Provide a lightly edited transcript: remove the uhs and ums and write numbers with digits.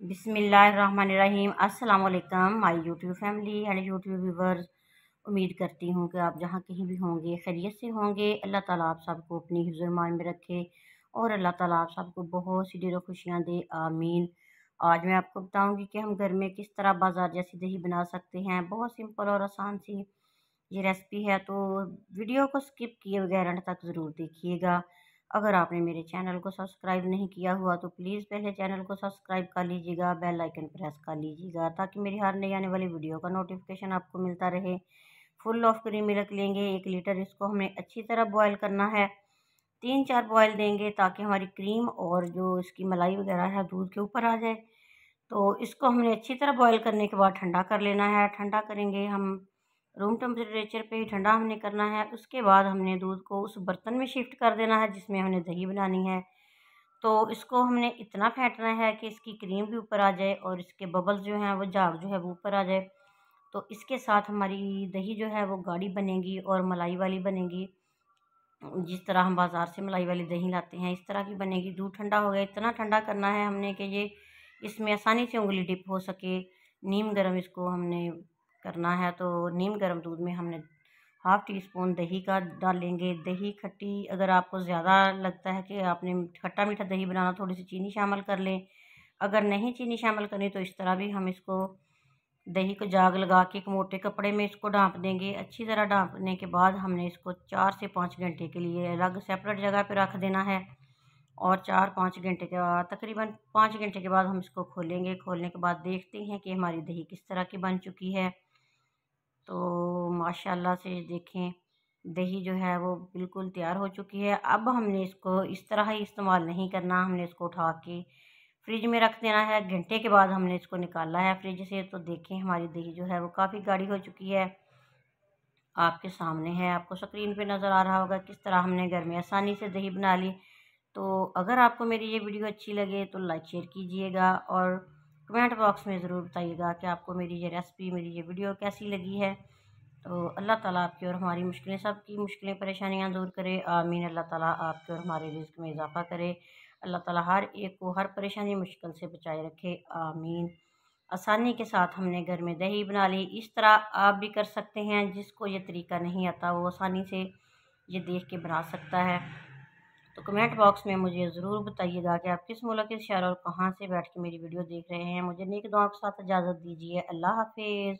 बिस्मिल्लाहिर्रहमानिर्रहीम। अस्सलाम वालेकुम my YouTube family and YouTube viewers. उम्मीद करती हूँ कि आप जहाँ कहीं भी होंगे खैरियत से होंगे। अल्लाह ताला आप सबको अपनी हिफ्ज़-ए-ईमान में रखे और अल्लाह ताला आप सबको बहुत सी ढेरों खुशियाँ दे, आमीन। आज मैं आपको बताऊँगी कि हम घर में किस तरह बाजार जैसी दही बना सकते हैं। बहुत सिंपल और आसान सी ये रेसिपी है, तो वीडियो को स्किप किए बगैर अंत तक ज़रूर देखिएगा। अगर आपने मेरे चैनल को सब्सक्राइब नहीं किया हुआ तो प्लीज़ पहले चैनल को सब्सक्राइब कर लीजिएगा, बेल आइकन प्रेस कर लीजिएगा ताकि मेरी हर नई आने वाली वीडियो का नोटिफिकेशन आपको मिलता रहे। फुल ऑफ क्रीम मिल्क लेंगे 1 लीटर, इसको हमें अच्छी तरह बॉयल करना है। 3-4 बॉयल देंगे ताकि हमारी क्रीम और जो इसकी मलाई वगैरह है दूध के ऊपर आ जाए। तो इसको हमने अच्छी तरह बॉयल करने के बाद ठंडा कर लेना है। ठंडा करेंगे हम रूम टेम्परेचर पे ही ठंडा हमने करना है। उसके बाद हमने दूध को उस बर्तन में शिफ्ट कर देना है जिसमें हमने दही बनानी है। तो इसको हमने इतना फेंटना है कि इसकी क्रीम भी ऊपर आ जाए और इसके बबल्स जो हैं वो झाग जो है वो ऊपर आ जाए। तो इसके साथ हमारी दही जो है वो गाढ़ी बनेगी और मलाई वाली बनेगी। जिस तरह हम बाज़ार से मलाई वाली दही लाते हैं इस तरह की बनेगी। दूध ठंडा हो गया, इतना ठंडा करना है हमने कि ये इसमें आसानी से उंगली डिप हो सके। नीम गर्म इसको हमने करना है। तो नीम गर्म दूध में हमने हाफ़ टी स्पून दही का डालेंगे। दही खट्टी अगर आपको ज़्यादा लगता है कि आपने खट्टा मीठा दही बनाना, थोड़ी सी चीनी शामिल कर लें। अगर नहीं चीनी शामिल करनी तो इस तरह भी हम इसको दही को जाग लगा के एक मोटे कपड़े में इसको ढाँप देंगे। अच्छी तरह ढाँपने के बाद हमने इसको 4 से 5 घंटे के लिए अलग सेपरेट जगह पे रख देना है। और 4-5 घंटे के बाद, तकरीबन 5 घंटे के बाद हम इसको खोलेंगे। खोलने के बाद देखते हैं कि हमारी दही किस तरह की बन चुकी है। तो माशाल्लाह से देखें, दही जो है वो बिल्कुल तैयार हो चुकी है। अब हमने इसको इस तरह ही इस्तेमाल नहीं करना, हमने इसको उठा के फ्रिज में रख देना है। घंटे के बाद हमने इसको निकाला है फ्रिज से। तो देखें हमारी दही जो है वो काफ़ी गाढ़ी हो चुकी है। आपके सामने है, आपको स्क्रीन पे नज़र आ रहा होगा किस तरह हमने घर में आसानी से दही बना ली। तो अगर आपको मेरी ये वीडियो अच्छी लगे तो लाइक शेयर कीजिएगा और कमेंट बॉक्स में ज़रूर बताइएगा कि आपको मेरी ये रेसिपी, मेरी ये वीडियो कैसी लगी है। तो अल्लाह ताला आपकी और हमारी मुश्किलें, सबकी मुश्किलें परेशानियां दूर करे, आमीन। अल्लाह ताला आपके और हमारे रिज़्क़ में इजाफ़ा करे। अल्लाह ताला हर एक को हर परेशानी मुश्किल से बचाए रखे, आमीन। आसानी के साथ हमने घर में दही बना ली। इस तरह आप भी कर सकते हैं। जिसको ये तरीका नहीं आता वो आसानी से ये देख के बना सकता है। तो कमेंट बॉक्स में मुझे ज़रूर बताइएगा कि आप किस मुल्क के शहर और कहाँ से बैठ के मेरी वीडियो देख रहे हैं। मुझे नेक दुआ के साथ इजाज़त दीजिए। अल्लाह हाफिज़।